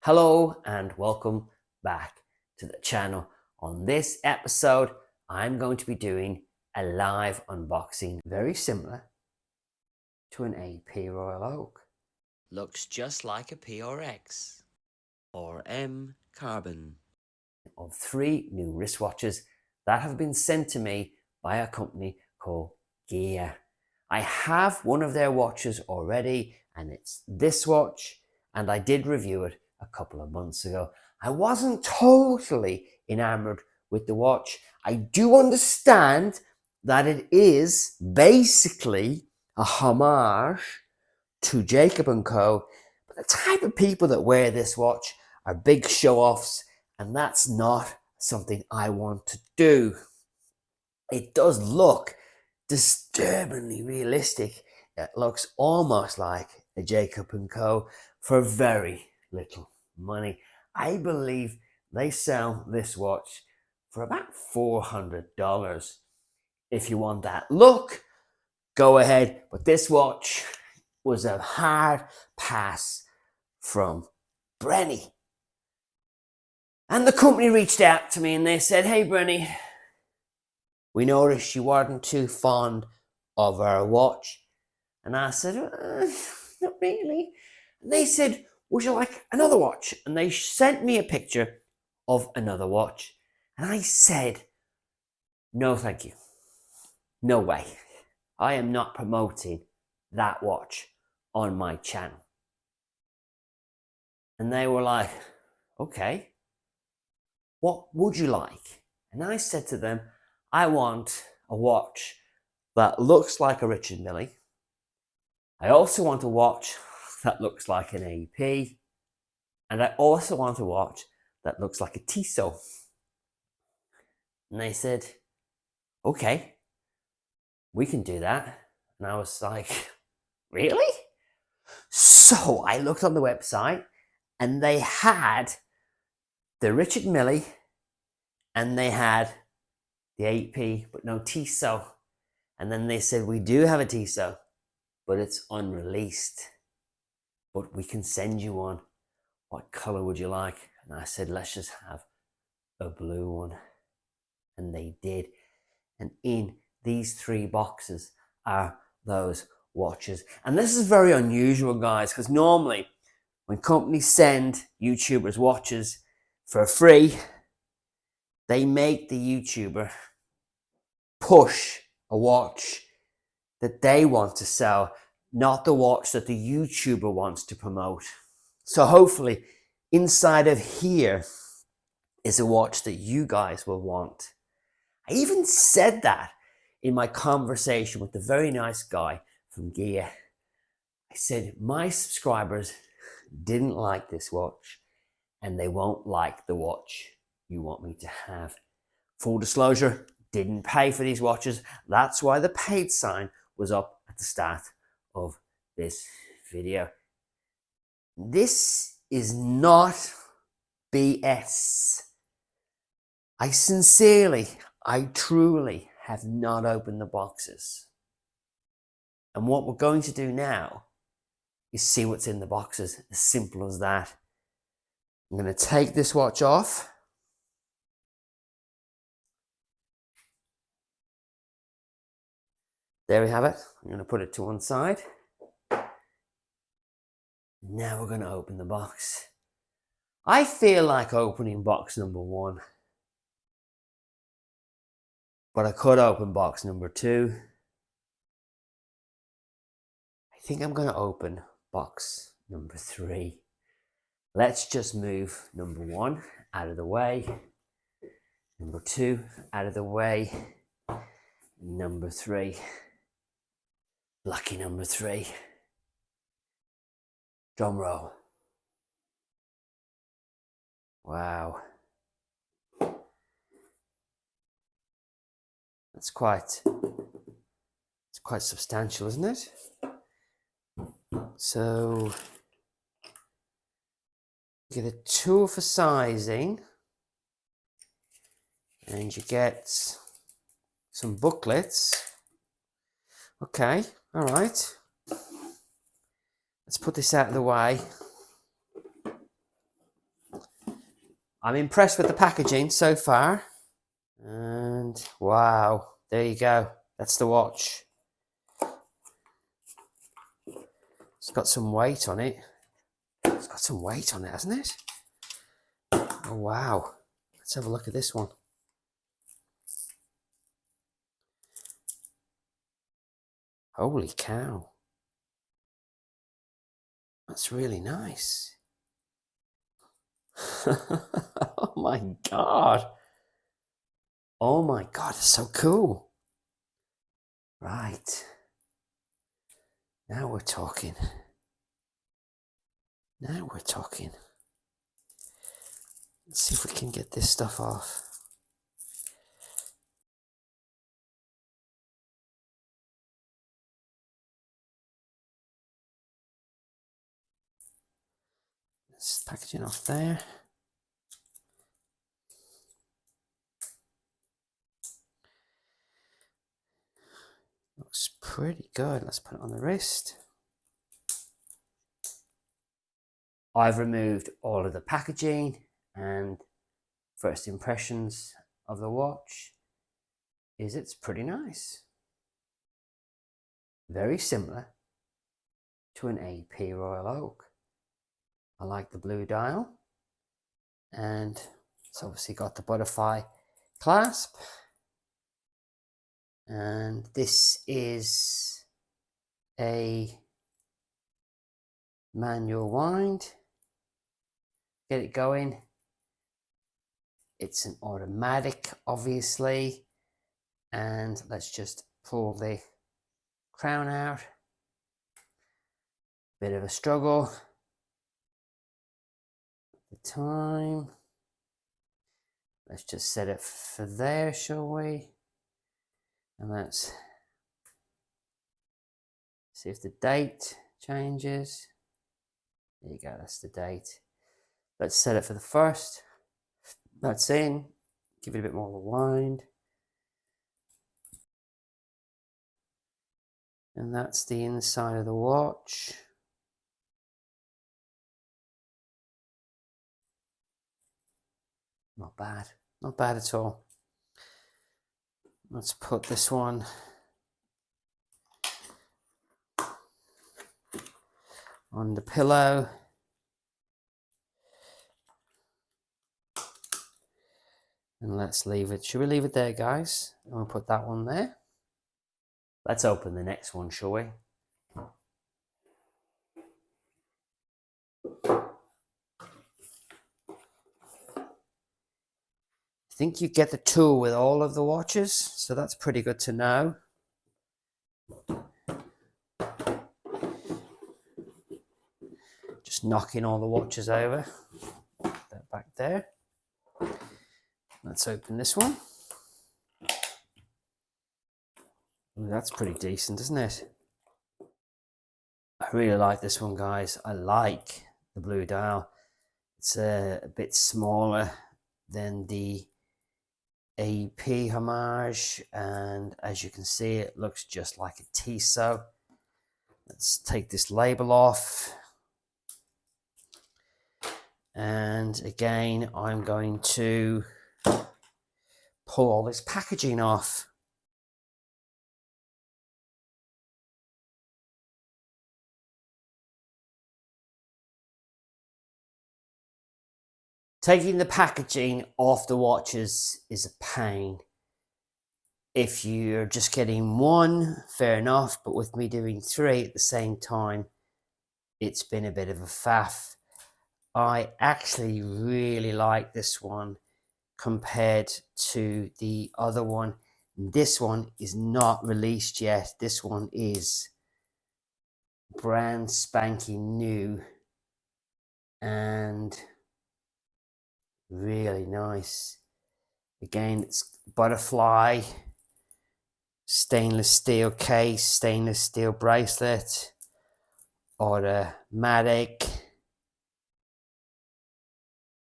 Hello and welcome back to the channel. On this episode, I'm going to be doing a live unboxing very similar to an AP Royal Oak. Looks just like a PRX or M Carbon. Of 3 new wristwatches that have been sent to me by a company called Geya. I have one of their watches already and it's this watch, and I did review it a couple of months ago. I wasn't totally enamored with the watch. I do understand that it is basically a homage to Jacob & Co. But the type of people that wear this watch are big show-offs, and that's not something I want to do. It does look disturbingly realistic. It looks almost like a Jacob & Co. for very little money. I believe they sell this watch for about $400. If you want that look, go ahead. But this watch was a hard pass from Brenny. And the company reached out to me and they said, "Hey Brenny, we noticed you weren't too fond of our watch." And I said, "Not really." And they said, "Would you like another watch?" And they sent me a picture of another watch. And I said, "No, thank you. No way. I am not promoting that watch on my channel." And they were like, "Okay, what would you like?" And I said to them, "I want a watch that looks like a Richard Mille. I also want a watch that looks like an AP. And I also want a watch that looks like a Tissot." And they said, "Okay, we can do that." And I was like, "Really?" So I looked on the website and they had the Richard Mille and they had the AP, but no Tissot. And then they said, "We do have a Tissot, but it's unreleased. But we can send you one. What color would you like?" And I said, "Let's just have a blue one." And they did. And in these 3 boxes are those watches. And this is very unusual, guys, because normally when companies send YouTubers watches for free, they make the YouTuber push a watch that they want to sell, not the watch that the YouTuber wants to promote. So hopefully inside of here is a watch that you guys will want. I even said that in my conversation with the very nice guy from Geya. I said, my subscribers didn't like this watch and they won't like the watch you want me to have. Full disclosure, didn't pay for these watches. That's why the paid sign was up at the start of this video. This is not BS. I truly have not opened the boxes. And what we're going to do now is see what's in the boxes. As simple as that. I'm going to take this watch off. There we have it. I'm going to put it to one side. Now we're going to open the box. I feel like opening box number 1. But I could open box number 2. I think I'm going to open box number 3. Let's just move number 1 out of the way. Number 2 out of the way. Number 3. Lucky number 3. Drum roll. Wow. It's quite substantial, isn't it? So you get a tool for sizing and you get some booklets. Okay, all right. Let's put this out of the way. I'm impressed with the packaging so far. And wow, there you go. That's the watch. It's got some weight on it. It's got some weight on it, hasn't it? Oh, wow. Let's have a look at this one. Holy cow. That's really nice. Oh my God. Oh my God, it's so cool. Right. Now we're talking. Now we're talking. Let's see if we can get this stuff off. This packaging off there. Looks pretty good. Let's put it on the wrist. I've removed all of the packaging, and first impressions of the watch is it's pretty nice. Very similar to an AP Royal Oak. I like the blue dial, and it's obviously got the butterfly clasp, and this is a manual wind. Get it going. It's an automatic, obviously, and let's just pull the crown out. Bit of a struggle. The time. Let's just set it for there, shall we? And let's see if the date changes. There you go, that's the date. Let's set it for the first. That's in. Give it a bit more of a wind. And that's the inside of the watch. Not bad. Not bad at all. Let's put this one on the pillow. And let's leave it. Should we leave it there, guys? I'm going to put that one there. Let's open the next one, shall we? I think you get the tool with all of the watches, so that's pretty good to know. Just knocking all the watches over. Put that back there. Let's open this one. Ooh, that's pretty decent, isn't it? I really like this one, guys. I like the blue dial. It's a bit smaller than the AP Homage, and as you can see, it looks just like a Tissot. Let's take this label off. And again, I'm going to pull all this packaging off. Taking the packaging off the watches is a pain. If you're just getting one, fair enough, but with me doing three at the same time, it's been a bit of a faff. I actually really like this one compared to the other one. This one is not released yet. This one is brand spanking new and really nice. Again, it's butterfly, stainless steel case, stainless steel bracelet, automatic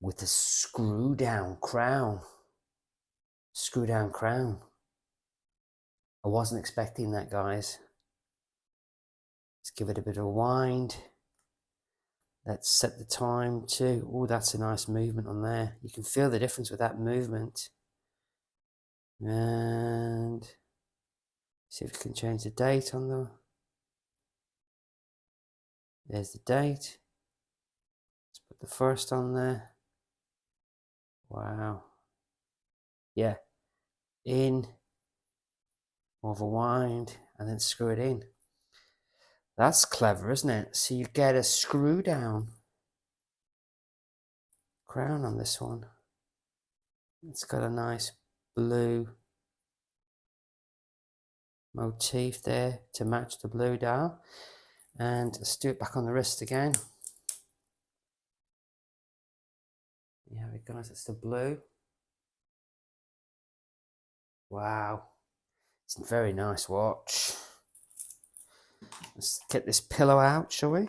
with a screw down crown. Screw down crown. I wasn't expecting that, guys. Let's give it a bit of a wind. Let's set the time to, oh, that's a nice movement on there. You can feel the difference with that movement. And see if we can change the date on the, there's the date. Let's put the first on there. Wow. Yeah. In, overwind, and then screw it in. That's clever, isn't it? So you get a screw down crown on this one. It's got a nice blue motif there to match the blue dial. And let's do it back on the wrist again. Yeah, we guys, it's the blue. Wow, it's a very nice watch. Let's get this pillow out, shall we?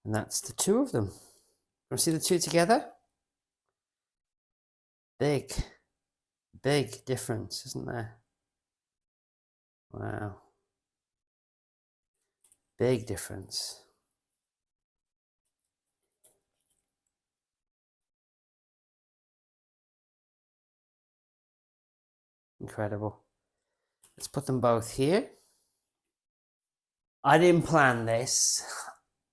And that's the two of them. Want to see the two together? Big difference, isn't there? Wow. Big difference. Incredible. Let's put them both here. I didn't plan this,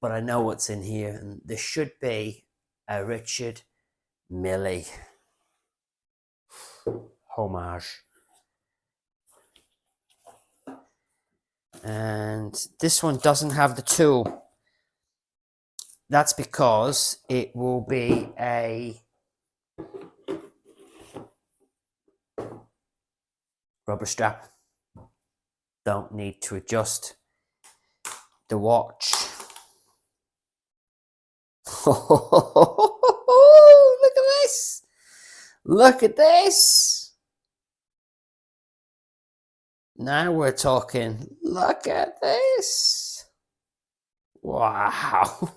but I know what's in here, and there should be a Richard Mille homage. And this one doesn't have the tool. That's because it will be a rubber strap. Don't need to adjust the watch. Oh, look at this. Look at this. Now we're talking. Look at this. Wow.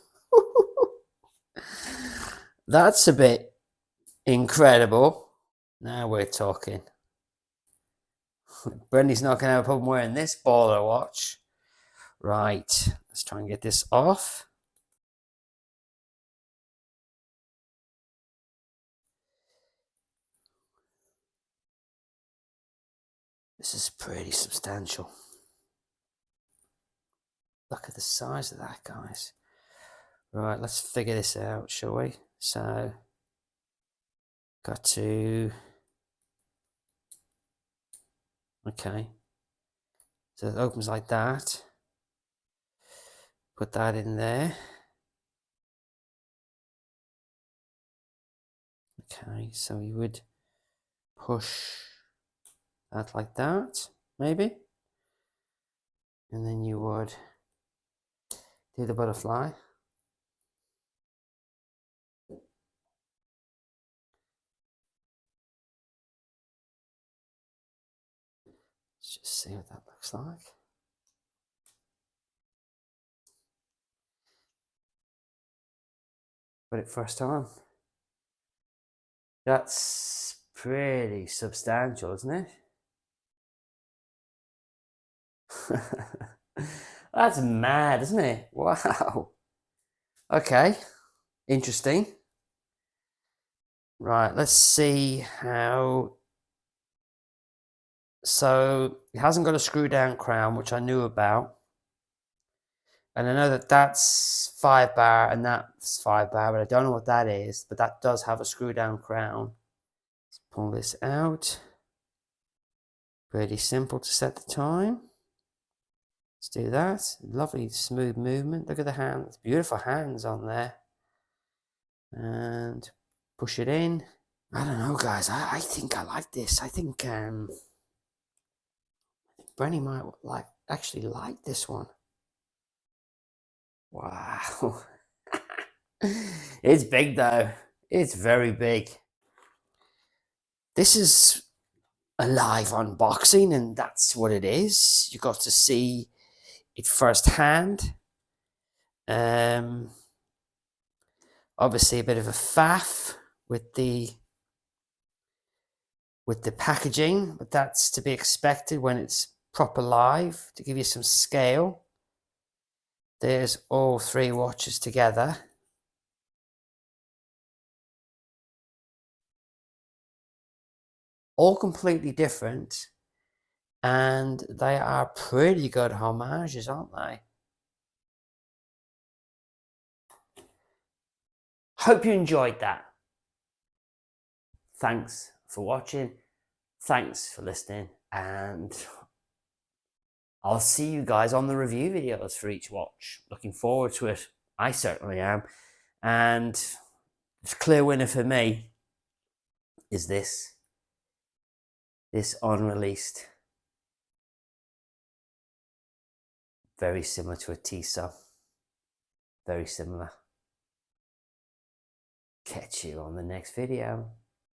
That's a bit incredible. Now we're talking. Brendan's not going to have a problem wearing this baller watch. Right, let's try and get this off. This is pretty substantial. Look at the size of that, guys. Right, let's figure this out, shall we? So, got to... Okay. So it opens like that. Put that in there. Okay, so you would push that like that, maybe. And then you would do the butterfly. Let's just see what that looks like. Put it first on. That's pretty substantial, isn't it? That's mad, isn't it? Wow. Okay, interesting. Right, let's see how... So it hasn't got a screw down crown, which I knew about. And I know that that's 5 bar and that's 5 bar, but I don't know what that is. But that does have a screw down crown. Let's pull this out. Pretty simple to set the time. Let's do that. Lovely smooth movement. Look at the hands. Beautiful hands on there. And push it in. I don't know, guys. I think I like this. I think Brenny might actually like this one. Wow. It's big though. It's very big. This is a live unboxing, and that's what it is. You got to see it firsthand. Obviously a bit of a faff with the with the packaging, but that's to be expected when it's proper live. To give you some scale, there's all three watches together. All completely different, and they are pretty good homages, aren't they? Hope you enjoyed that. Thanks for watching, thanks for listening, and I'll see you guys on the review videos for each watch. Looking forward to it. I certainly am. And the clear winner for me is this unreleased. Very similar to a Tissot. Very similar. Catch you on the next video.